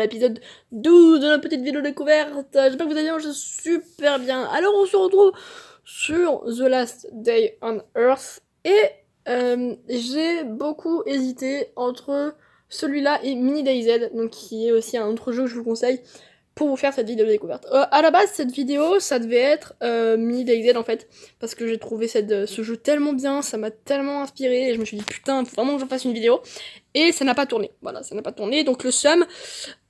l'épisode 12 de la petite vidéo découverte. J'espère que vous allez bien, je suis super bien. Alors on se retrouve sur The Last Day on Earth. Et j'ai beaucoup hésité entre celui-là et Mini DayZ, donc qui est aussi un autre jeu que je vous conseille pour vous faire cette vidéo découverte. À la base, cette vidéo, ça devait être Mini DayZ en fait, parce que j'ai trouvé ce jeu tellement bien, ça m'a tellement inspiré, et je me suis dit putain, faut vraiment que je fasse une vidéo. Et ça n'a pas tourné, voilà, ça n'a pas tourné, donc le seum.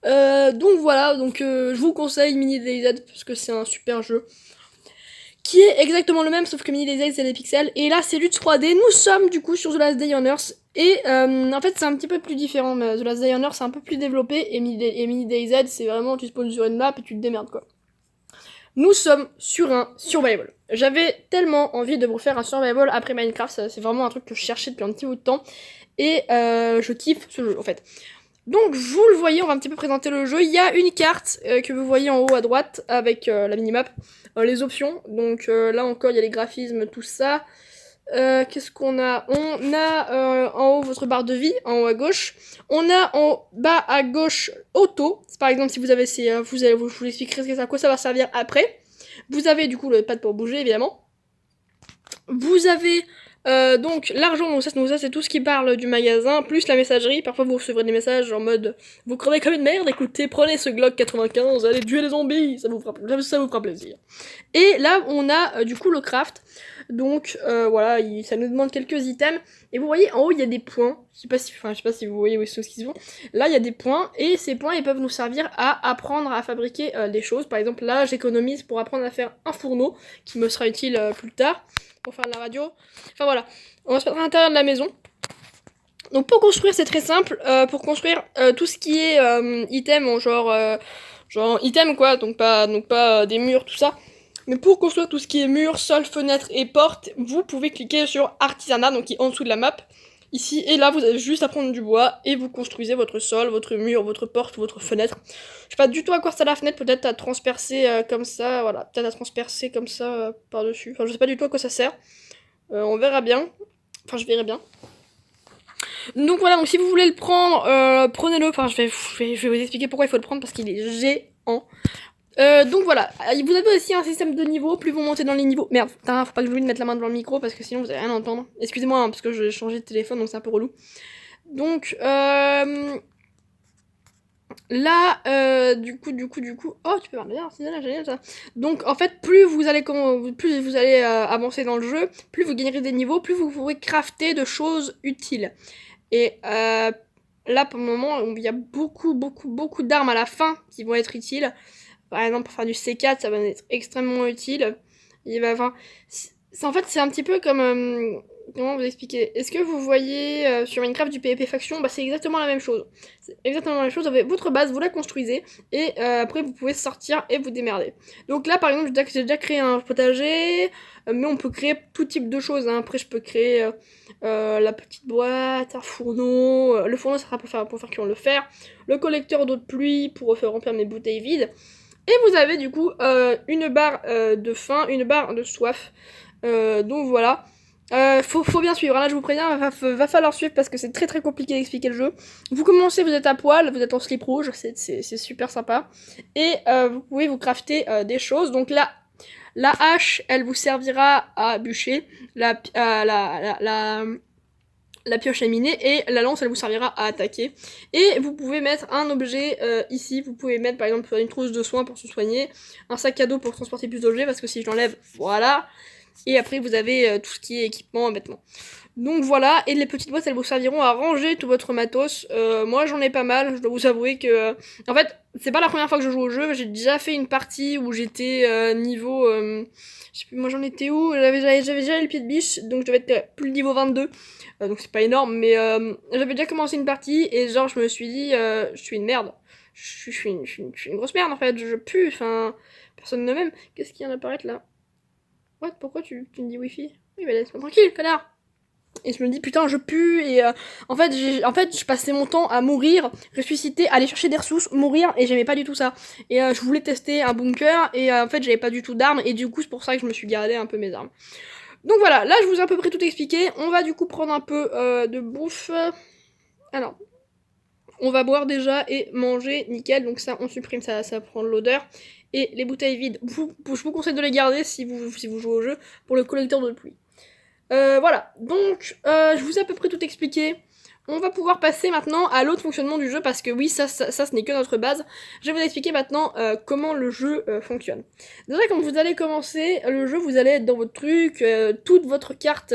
Donc voilà, je vous conseille Mini DayZ, parce que c'est un super jeu. Qui est exactement le même, sauf que Mini DayZ c'est des pixels, et là c'est du 3D, nous sommes du coup sur The Last Day on Earth, et en fait c'est un petit peu plus différent, mais The Last Day on Earth c'est un peu plus développé, et Mini DayZ c'est vraiment tu spawns sur une map et tu te démerdes quoi. Nous sommes sur un survival. J'avais tellement envie de vous faire un survival après Minecraft, c'est vraiment un truc que je cherchais depuis un petit bout de temps, et je kiffe ce jeu en fait. Donc vous le voyez, on va un petit peu présenter le jeu. Il y a une carte que vous voyez en haut à droite avec la minimap, les options. Donc là encore il y a les graphismes, tout ça. Qu'est-ce qu'on a? On a en haut votre barre de vie, en haut à gauche. On a en bas à gauche auto. Par exemple si vous avez ces... je vous expliquerai à quoi ça va servir après. Vous avez du coup le pad pour bouger évidemment. Vous avez donc l'argent, donc ça c'est tout ce qui parle du magasin, plus la messagerie. Parfois vous recevrez des messages en mode vous crevez comme une merde, écoutez, prenez ce Glock 95, allez tuer les zombies, ça vous fera plaisir. Et là on a du coup le craft. Donc voilà, ça nous demande quelques items. Et vous voyez en haut il y a des points. Je sais pas si vous voyez où sont ce qu'ils vont. Là il y a des points et ces points ils peuvent nous servir à apprendre à fabriquer des choses. Par exemple là j'économise pour apprendre à faire un fourneau qui me sera utile plus tard pour faire de la radio. Enfin voilà, on va se mettre à l'intérieur de la maison. Donc pour construire c'est très simple. Pour construire tout ce qui est item, genre item quoi, donc pas des murs tout ça. Mais pour construire tout ce qui est mur, sol, fenêtre et porte, vous pouvez cliquer sur artisanat, donc qui est en dessous de la map, ici, et là vous avez juste à prendre du bois, et vous construisez votre sol, votre mur, votre porte, votre fenêtre. Je sais pas du tout à quoi sert la fenêtre, peut-être à transpercer comme ça, voilà, peut-être à transpercer comme ça par-dessus, enfin je sais pas du tout à quoi ça sert. On verra bien, enfin je verrai bien. Donc voilà, donc si vous voulez le prendre, prenez-le, enfin je vais vous expliquer pourquoi il faut le prendre, parce qu'il est géant. Donc voilà, vous avez aussi un système de niveau, plus vous montez dans les niveaux. Merde, putain, faut pas que j'oublie de mettre la main devant le micro parce que sinon vous allez rien entendre. Excusez-moi hein, parce que j'ai changé de téléphone donc c'est un peu relou. Donc là, du coup, oh tu peux voir bien, c'est génial ça. Donc en fait, plus vous allez avancer dans le jeu, plus vous gagnerez des niveaux, plus vous pourrez crafter de choses utiles. Et là pour le moment, il y a beaucoup d'armes à la fin qui vont être utiles. Par exemple, pour faire du C4, ça va être extrêmement utile. En fait, c'est un petit peu comme... comment vous expliquer? Est-ce que vous voyez sur Minecraft du PvP faction? Bah, c'est exactement la même chose. C'est exactement la même chose. Vous avez votre base, vous la construisez, et après, vous pouvez sortir et vous démerder. Donc là, par exemple, j'ai déjà créé un potager, mais on peut créer tout type de choses. Hein. Après, je peux créer la petite boîte, un fourneau. Le fourneau, ça sera pour faire cuire le fer. Le collecteur d'eau de pluie pour faire remplir mes bouteilles vides. Et vous avez du coup une barre de faim, une barre de soif. Donc voilà. Faut bien suivre. Là, je vous préviens, va falloir suivre parce que c'est très compliqué d'expliquer le jeu. Vous commencez, vous êtes à poil, vous êtes en slip rouge, c'est super sympa. Et vous pouvez vous crafter des choses. Donc là, la hache, elle vous servira à bûcher. La pioche à miner et la lance elle vous servira à attaquer. Et vous pouvez mettre un objet ici, vous pouvez mettre par exemple une trousse de soins pour se soigner, un sac à dos pour transporter plus d'objets parce que si je l'enlève, voilà. Et après vous avez tout ce qui est équipement, vêtements. Donc voilà, et les petites boîtes elles vous serviront à ranger tout votre matos. Moi j'en ai pas mal, je dois vous avouer que... En fait, c'est pas la première fois que je joue au jeu, j'ai déjà fait une partie où j'étais niveau... je sais plus, moi j'en étais où? J'avais déjà le pied de biche, donc je devais être plus le niveau 22. Donc c'est pas énorme, mais j'avais déjà commencé une partie, et genre je me suis dit, je suis une merde. Je suis une grosse merde en fait, je pue, enfin... Personne ne m'aime. Qu'est-ce qui vient d'apparaître là? What? Pourquoi tu me dis wifi? Oui, mais laisse-moi tranquille, connard! Et je me dis putain je pue et en fait je passais mon temps à mourir, ressusciter, aller chercher des ressources, mourir et j'aimais pas du tout ça. Et je voulais tester un bunker et en fait j'avais pas du tout d'armes et du coup c'est pour ça que je me suis gardé un peu mes armes. Donc voilà, là je vous ai à peu près tout expliqué. On va du coup prendre un peu de bouffe. Alors, on va boire déjà et manger, nickel, donc ça on supprime, ça prend de l'odeur. Et les bouteilles vides, je vous conseille de les garder si vous jouez au jeu pour le collecteur de pluie. Voilà, donc je vous ai à peu près tout expliqué. On va pouvoir passer maintenant à l'autre fonctionnement du jeu parce que oui, ça ce n'est que notre base. Je vais vous expliquer maintenant comment le jeu fonctionne. Déjà, quand vous allez commencer le jeu, vous allez être dans votre truc, toute votre carte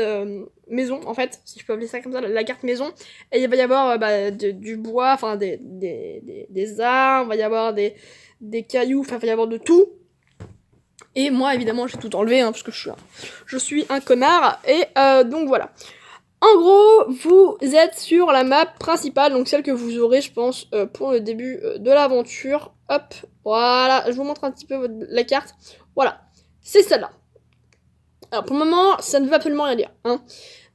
maison, en fait, si je peux appeler ça comme ça, la carte maison. Et il va y avoir du bois, enfin des arbres, il va y avoir des cailloux, enfin il va y avoir de tout. Et moi, évidemment, j'ai tout enlevé, hein, parce que je suis un connard. Et donc voilà. En gros, vous êtes sur la map principale, donc celle que vous aurez, je pense, pour le début de l'aventure. Hop, voilà, je vous montre un petit peu la carte. Voilà, c'est celle-là. Alors pour le moment, ça ne veut absolument rien dire, hein.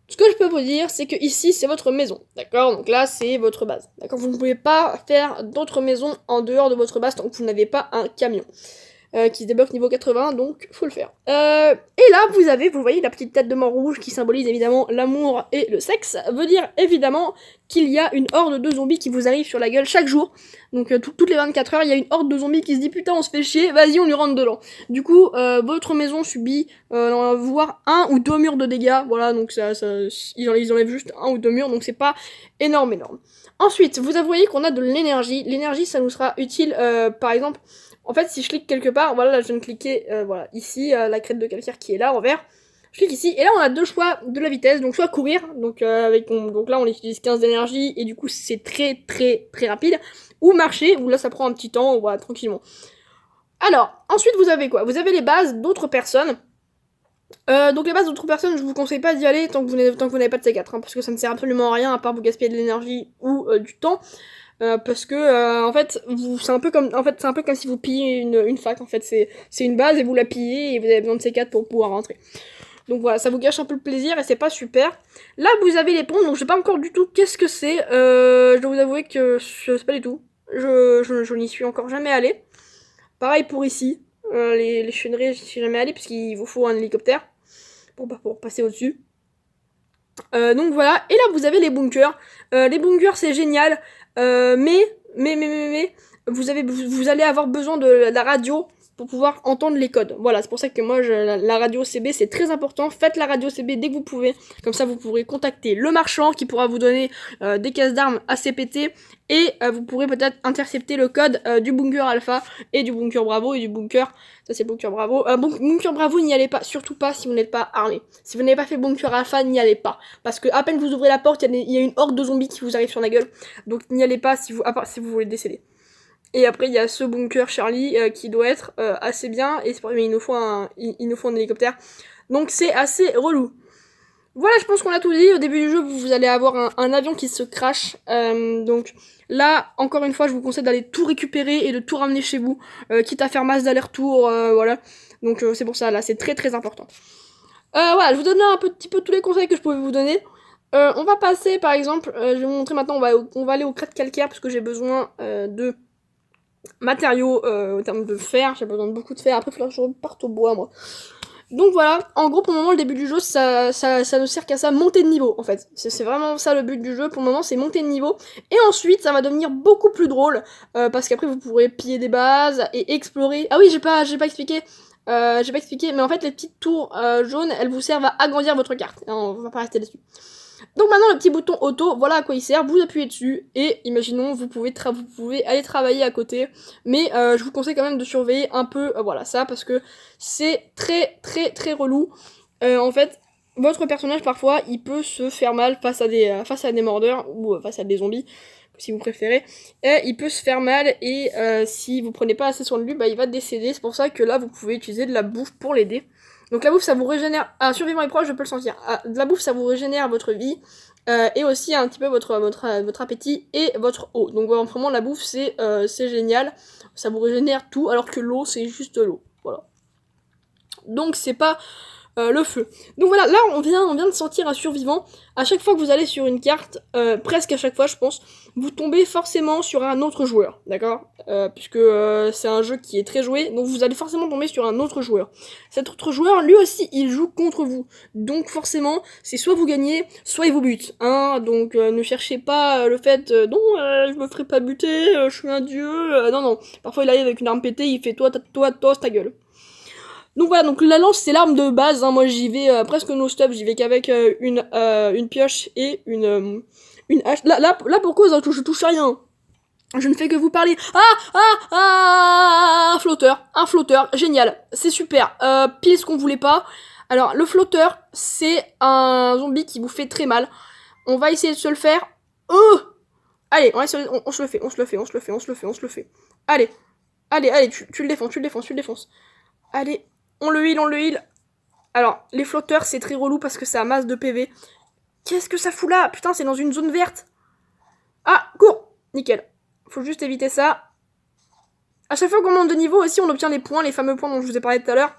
Ce que je peux vous dire, c'est que ici, c'est votre maison, d'accord? Donc là, c'est votre base, d'accord? Vous ne pouvez pas faire d'autres maisons en dehors de votre base tant que vous n'avez pas un camion. Qui se débloque niveau 80, donc faut le faire. Et là, vous voyez la petite tête de mort rouge qui symbolise évidemment l'amour et le sexe, veut dire évidemment qu'il y a une horde de zombies qui vous arrive sur la gueule chaque jour. Donc toutes les 24 heures, il y a une horde de zombies qui se dit putain on se fait chier, vas-y on lui rentre dedans. Du coup, votre maison subit voire 1 ou 2 murs de dégâts, voilà, donc ils enlèvent juste 1 ou 2 murs, donc c'est pas énorme. Ensuite, vous voyez qu'on a de l'énergie. L'énergie, ça nous sera utile, par exemple. En fait, si je clique quelque part, voilà, là, je viens de cliquer, voilà, ici, la crête de calcaire qui est là, en vert. Je clique ici, et là, on a deux choix de la vitesse. Donc, soit courir, donc là, on utilise 15 d'énergie, et du coup, c'est très, très, très rapide. Ou marcher, où là, ça prend un petit temps, voilà, tranquillement. Alors, ensuite, vous avez quoi? Vous avez les bases d'autres personnes. Donc les bases d'autres personnes, je vous conseille pas d'y aller tant que vous n'avez pas de C4, hein, parce que ça ne sert absolument à rien, à part vous gaspiller de l'énergie ou du temps. Parce que en fait c'est un peu comme si vous pillez une fac, en fait c'est une base et vous la pillez et vous avez besoin de C4 pour pouvoir rentrer. Donc voilà, ça vous gâche un peu le plaisir et c'est pas super. Là vous avez les pompes, donc je sais pas encore du tout qu'est-ce que c'est. Je dois vous avouer que je sais pas du tout. Je n'y suis encore jamais allé. Pareil pour ici, les chenneries, j'y suis jamais allé puisqu'il vous faut un hélicoptère pour passer au-dessus. Donc voilà, et là vous avez les bunkers. Les bunkers c'est génial. Mais vous allez avoir besoin de la radio pour pouvoir entendre les codes. Voilà, c'est pour ça que moi, la radio CB, c'est très important. Faites la radio CB dès que vous pouvez. Comme ça, vous pourrez contacter le marchand qui pourra vous donner des caisses d'armes assez pétées. Et vous pourrez peut-être intercepter le code du bunker alpha et du bunker bravo et du bunker... Ça, c'est bunker bravo. Bunker bravo, n'y allez pas. Surtout pas si vous n'êtes pas armé. Si vous n'avez pas fait bunker alpha, n'y allez pas. Parce que à peine vous ouvrez la porte, il y a une horde de zombies qui vous arrive sur la gueule. Donc n'y allez pas à part si vous voulez décéder. Et après, il y a ce bunker Charlie qui doit être assez bien. Et c'est pour ça qu'il nous faut un hélicoptère. Donc c'est assez relou. Voilà, je pense qu'on a tout dit. Au début du jeu, vous allez avoir un avion qui se crache. Donc là, encore une fois, je vous conseille d'aller tout récupérer et de tout ramener chez vous. Quitte à faire masse d'aller-retour, voilà. Donc c'est pour ça, là, c'est très très important. Voilà, je vous donne là un petit peu tous les conseils que je pouvais vous donner. On va passer, par exemple, je vais vous montrer maintenant, on va aller aux crêtes calcaires parce que j'ai besoin de matériaux en termes de fer. J'ai besoin de beaucoup de fer. Après, il faudra que je reparte au bois, moi. Donc voilà, en gros pour le moment le début du jeu ça ne sert qu'à ça, monter de niveau en fait. C'est vraiment ça le but du jeu pour le moment, c'est monter de niveau. Et ensuite ça va devenir beaucoup plus drôle parce qu'après vous pourrez piller des bases et explorer. Ah oui, j'ai pas expliqué. Mais en fait les petites tours jaunes elles vous servent à agrandir votre carte. On va pas rester dessus. Donc maintenant le petit bouton auto, voilà à quoi il sert, vous appuyez dessus et imaginons vous pouvez aller travailler à côté, mais je vous conseille quand même de surveiller un peu voilà ça parce que c'est très très très relou. En fait votre personnage parfois il peut se faire mal face à des mordeurs ou face à des zombies si vous préférez, il peut se faire mal et si vous prenez pas assez soin de lui, bah il va décéder. C'est pour ça que là vous pouvez utiliser de la bouffe pour l'aider. Donc la bouffe ça vous régénère, un survivant est proche je peux le sentir, de la bouffe ça vous régénère votre vie et aussi un petit peu votre appétit et votre eau. Donc voilà, vraiment la bouffe c'est génial, ça vous régénère tout alors que l'eau c'est juste l'eau, voilà. Donc c'est pas le feu. Donc voilà, là on vient de sortir un survivant. À chaque fois que vous allez sur une carte, presque à chaque fois je pense, vous tombez forcément sur un autre joueur, d'accord, puisque c'est un jeu qui est très joué, donc vous allez forcément tomber sur un autre joueur. Cet autre joueur, lui aussi, il joue contre vous, donc forcément, c'est soit vous gagnez, soit il vous bute, hein, donc ne cherchez pas le fait, non, je me ferai pas buter, je suis un dieu, non, non, parfois il arrive avec une arme pétée, il fait toi, ta gueule. Donc voilà, donc la lance c'est l'arme de base, hein. Moi j'y vais presque no stop, j'y vais qu'avec une pioche et une hache. Là pour cause, hein, je touche à rien. Je ne fais que vous parler. Un flotteur, génial, c'est super. Pile ce qu'on voulait pas. Alors le flotteur, c'est un zombie qui vous fait très mal. On va essayer de se le faire. Allez, on se le fait, on se le fait. Allez, tu le défonces. Allez, on le heal. Alors, les flotteurs, c'est très relou parce que ça masse de PV. Qu'est-ce que ça fout là? Putain, c'est dans une zone verte. Ah, cours. Nickel. Faut juste éviter ça. À chaque fois qu'on monte de niveau aussi, on obtient les points, les fameux points dont je vous ai parlé tout à l'heure.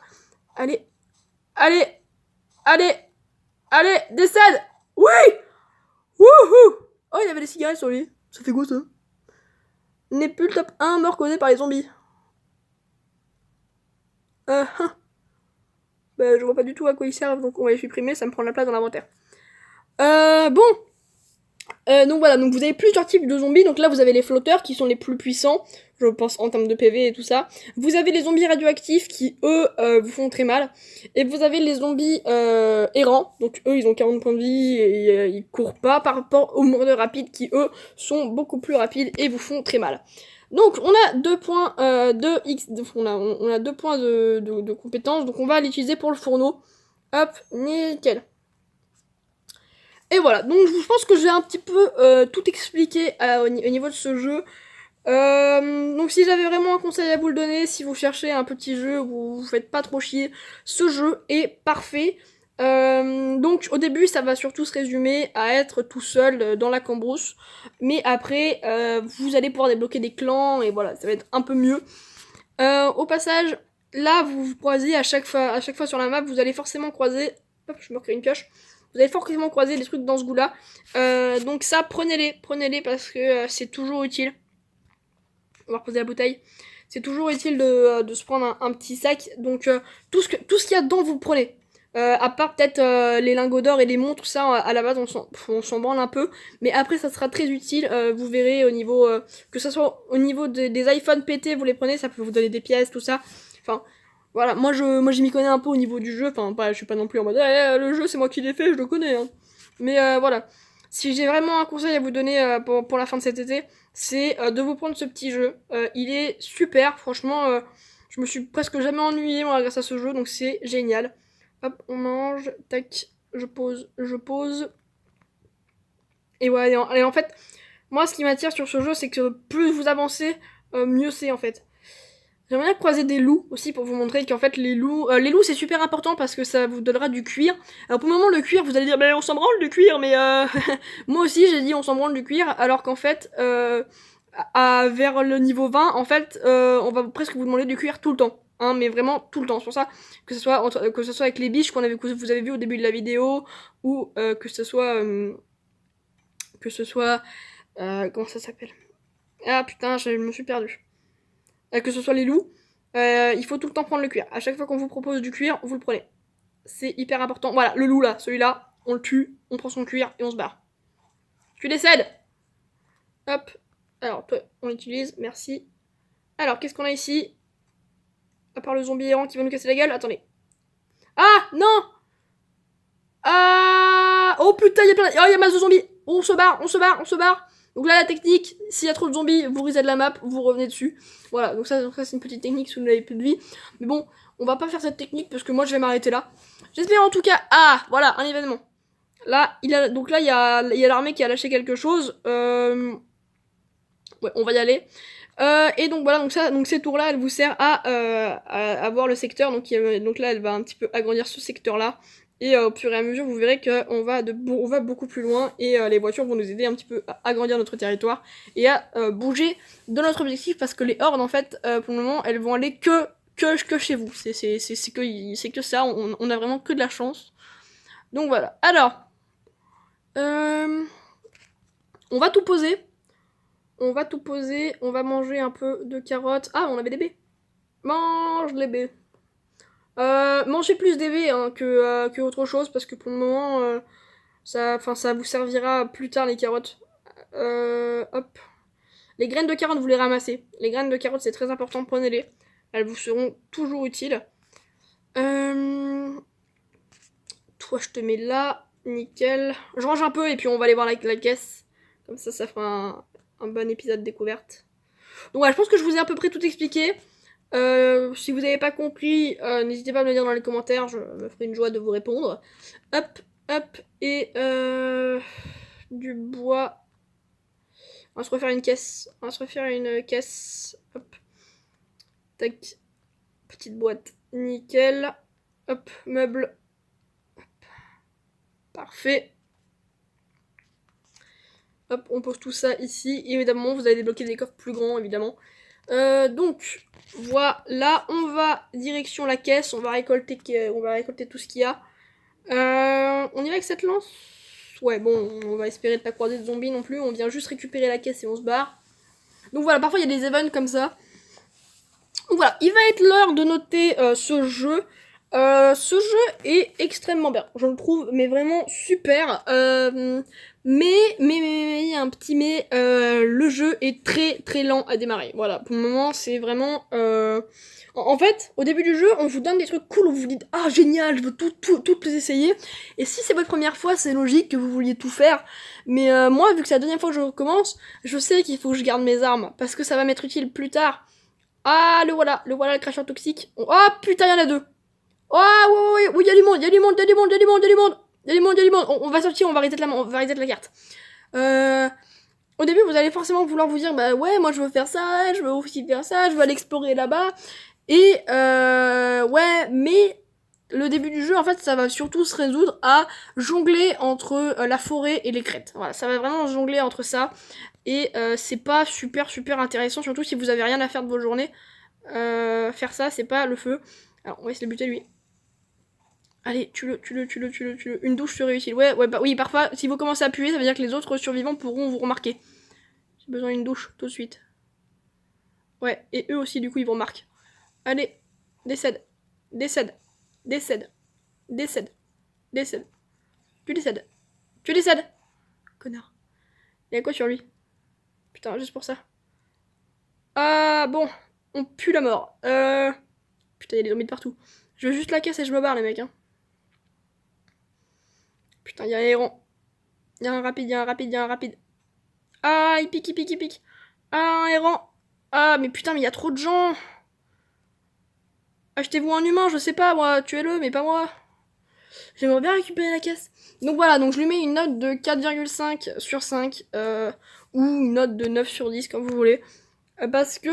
Allez, décède. Oui. Wouhou. Oh, il avait des cigarettes sur lui. Ça fait quoi ça? N'est plus le top 1 mort causé par les zombies. Bah, je vois pas du tout à quoi ils servent, donc on va les supprimer, ça me prend la place dans l'inventaire. Bon. Donc voilà, donc vous avez plusieurs types de zombies. Donc là, vous avez les flotteurs qui sont les plus puissants, je pense en termes de PV et tout ça. Vous avez les zombies radioactifs qui, eux, vous font très mal. Et vous avez les zombies errants. Donc eux, ils ont 40 points de vie et ils courent pas par rapport aux mordeurs rapides qui, eux, sont beaucoup plus rapides et vous font très mal. Donc on a 2 points on a 2 points de compétences, donc on va l'utiliser pour le fourneau. Hop, nickel. Et voilà, donc je pense que j'ai un petit peu tout expliqué au niveau de ce jeu. Donc si j'avais vraiment un conseil à vous le donner, si vous cherchez un petit jeu où vous faites pas trop chier, ce jeu est parfait. Donc au début ça va surtout se résumer à être tout seul dans la cambrousse, mais après vous allez pouvoir débloquer des clans et voilà, ça va être un peu mieux. Au passage, là vous croisez à chaque fois sur la map, vous allez forcément croiser, hop, je me recrée une pioche, vous allez forcément croiser des trucs dans ce goût là, donc ça prenez-les parce que c'est toujours utile. On va reposer la bouteille. C'est toujours utile de se prendre un petit sac. Donc tout ce qu'il y a dedans, vous prenez. À part peut-être les lingots d'or et les montres, ça à la base on s'en branle un peu. Mais après ça sera très utile. Vous verrez au niveau, que ce soit au niveau des iPhones pétés, vous les prenez, ça peut vous donner des pièces, tout ça. Enfin voilà, moi je m'y connais un peu au niveau du jeu. Enfin je suis pas non plus en mode le jeu c'est moi qui l'ai fait, je le connais. Hein. Mais voilà. Si j'ai vraiment un conseil à vous donner pour la fin de cet été, c'est de vous prendre ce petit jeu. Il est super, franchement, je me suis presque jamais ennuyée moi grâce à ce jeu, donc c'est génial. Hop, on mange, tac, je pose. Et ouais, et en fait, moi ce qui m'attire sur ce jeu, c'est que plus vous avancez, mieux c'est en fait. J'aimerais bien croiser des loups aussi pour vous montrer qu'en fait les loups c'est super important parce que ça vous donnera du cuir. Alors pour le moment le cuir vous allez dire on s'en branle du cuir mais moi aussi j'ai dit on s'en branle du cuir alors qu'en fait vers le niveau 20 en fait on va presque vous demander du cuir tout le temps. Hein, mais vraiment tout le temps. C'est pour ça que ce soit avec les biches que vous avez vu au début de la vidéo ou que ce soit comment ça s'appelle? Ah putain je me suis perdue. Que ce soit les loups, il faut tout le temps prendre le cuir. À chaque fois qu'on vous propose du cuir, vous le prenez. C'est hyper important. Voilà, le loup là, celui-là, on le tue, on prend son cuir et on se barre. Tu décèdes. Hop. Alors, toi, on l'utilise, merci. Alors, qu'est-ce qu'on a ici? À part le zombie errant qui va nous casser la gueule, attendez. Ah, non. Ah. Oh putain, il y a masse de zombies. On se barre. Donc là, la technique, s'il y a trop de zombies, vous reset la map, vous revenez dessus. Voilà, donc ça c'est une petite technique si vous n'avez plus de vie. Mais bon, on va pas faire cette technique parce que moi je vais m'arrêter là. J'espère en tout cas... Ah, voilà, un événement. Là, il y a l'armée qui a lâché quelque chose. Ouais, on va y aller. Et donc voilà, donc ces tours-là, elles vous servent à voir le secteur. Donc là, elle va un petit peu agrandir ce secteur-là. Et au fur et à mesure, vous verrez qu'on va beaucoup plus loin et les voitures vont nous aider un petit peu à agrandir notre territoire et à bouger de notre objectif parce que les hordes, en fait, pour le moment, elles vont aller que que chez vous. C'est que ça, on a vraiment que de la chance. Donc voilà. Alors, on va tout poser. On va manger un peu de carottes. Ah, on avait des baies. Mange les baies. Mangez plus des baies hein, que autre chose, parce que pour le moment, ça vous servira plus tard les carottes. Hop. Les graines de carottes, vous les ramassez. Les graines de carottes, c'est très important, prenez-les. Elles vous seront toujours utiles. Toi, je te mets là. Nickel. Je range un peu et puis on va aller voir la caisse. Comme ça fera un bon épisode découverte. Donc voilà, je pense que je vous ai à peu près tout expliqué. Si vous n'avez pas compris, n'hésitez pas à me le dire dans les commentaires. Je me ferai une joie de vous répondre. Hop, hop. Et du bois. On va se refaire une caisse. Hop. Tac. Petite boîte. Nickel. Hop. Meuble. Hop. Parfait. Hop. On pose tout ça ici. Et évidemment, vous allez débloquer des coffres plus grands, évidemment. Donc, voilà. On va direction la caisse. On va récolter tout ce qu'il y a. On y va avec cette lance? Ouais, bon, on va espérer de pas croiser de zombies non plus. On vient juste récupérer la caisse et on se barre. Donc voilà, parfois il y a des events comme ça. Donc voilà, il va être l'heure de noter ce jeu. Ce jeu est extrêmement bien, je le trouve, mais vraiment super. Mais, il y a un petit mais, le jeu est très très lent à démarrer. Voilà, pour le moment, c'est vraiment... En fait, au début du jeu, on vous donne des trucs cool, où vous vous dites « Ah, génial, je veux toutes les essayer ». Et si c'est votre première fois, c'est logique que vous vouliez tout faire. Mais moi, vu que c'est la deuxième fois que je recommence, je sais qu'il faut que je garde mes armes, parce que ça va m'être utile plus tard. Ah, le voilà, le cracheur toxique. Oh putain, il y en a deux. Oh, oui, il y a du monde. On va sortir, on va reset la carte. Au début, vous allez forcément vouloir vous dire, bah ouais, moi je veux faire ça, je veux aussi faire ça, je veux aller explorer là-bas. Et ouais, mais le début du jeu, en fait, ça va surtout se résoudre à jongler entre la forêt et les crêtes. Voilà, ça va vraiment jongler entre ça. Et c'est pas super intéressant, surtout si vous avez rien à faire de vos journées. Faire ça, c'est pas le feu. Alors, on va essayer de buter lui. Allez, tue-le. Une douche serait utile. Ouais, bah oui, parfois, si vous commencez à puer, ça veut dire que les autres survivants pourront vous remarquer. J'ai besoin d'une douche, tout de suite. Ouais, et eux aussi, du coup, ils vous remarquent. Allez, décède. Tu décèdes. Connard. Il y a quoi sur lui? Putain, juste pour ça. Ah, bon. On pue la mort. Putain, il y a des zombies de partout. Je veux juste la caisse et je me barre, les mecs, hein. Putain, il y a un héron. Il y a un rapide. Ah, il pique. Ah, un héron. Ah, mais putain, mais il y a trop de gens. Achetez-vous un humain, je sais pas, moi. Tuez-le, mais pas moi. J'aimerais bien récupérer la caisse. Donc voilà, donc je lui mets une note de 4,5 sur 5. Ou une note de 9 sur 10, comme vous voulez. Parce que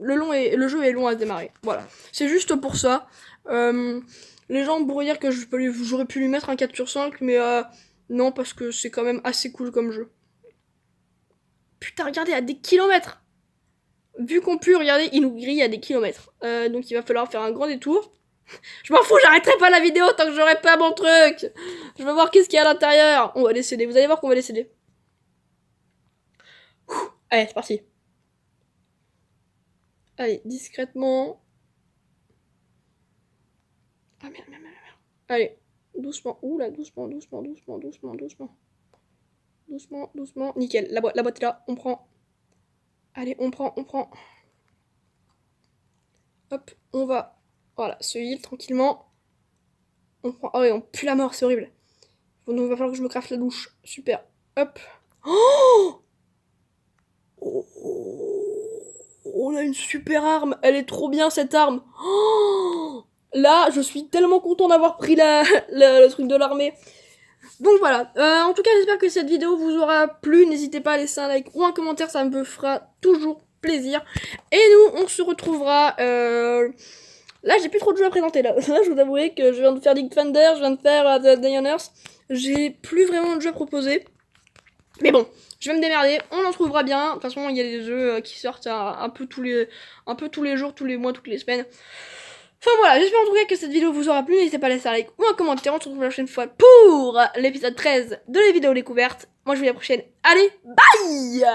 le jeu est long à démarrer. Voilà. C'est juste pour ça. Les gens pourraient dire que j'aurais pu lui mettre un 4 sur 5, mais non, parce que c'est quand même assez cool comme jeu. Putain, regardez, à des kilomètres. Vu qu'on pue, regardez, il nous grille à des kilomètres. Donc il va falloir faire un grand détour. Je m'en fous, j'arrêterai pas la vidéo tant que j'aurai pas mon truc. Je veux voir qu'est-ce qu'il y a à l'intérieur. On va les céder, vous allez voir qu'on va les céder. Allez, c'est parti. Allez, discrètement. Ah merde. Allez, doucement. Ouh là, doucement. Nickel, la boîte est là, on prend. Allez, on prend. Hop, on va. Voilà, se heal tranquillement. On prend. Ah ouais, on pue la mort, c'est horrible. Donc il va falloir que je me craft la douche. Super. Hop. Oh, on a une super arme. Elle est trop bien cette arme. Oh, là, je suis tellement content d'avoir pris le truc de l'armée. Donc voilà, en tout cas j'espère que cette vidéo vous aura plu, n'hésitez pas à laisser un like ou un commentaire, ça me fera toujours plaisir. Et nous on se retrouvera, là j'ai plus trop de jeux à présenter là, je vous avouerai que je viens de faire Dig Thunder, je viens de faire The Day on Earth, j'ai plus vraiment de jeux à proposer. Mais bon, je vais me démerder, on en trouvera bien. De toute façon, il y a des jeux qui sortent un peu tous les jours, tous les mois, toutes les semaines. Enfin voilà, j'espère en tout cas que cette vidéo vous aura plu. N'hésitez pas à laisser un like ou un commentaire. On se retrouve la prochaine fois pour l'épisode 13 de la vidéo découverte. Moi je vous dis à la prochaine. Allez, bye.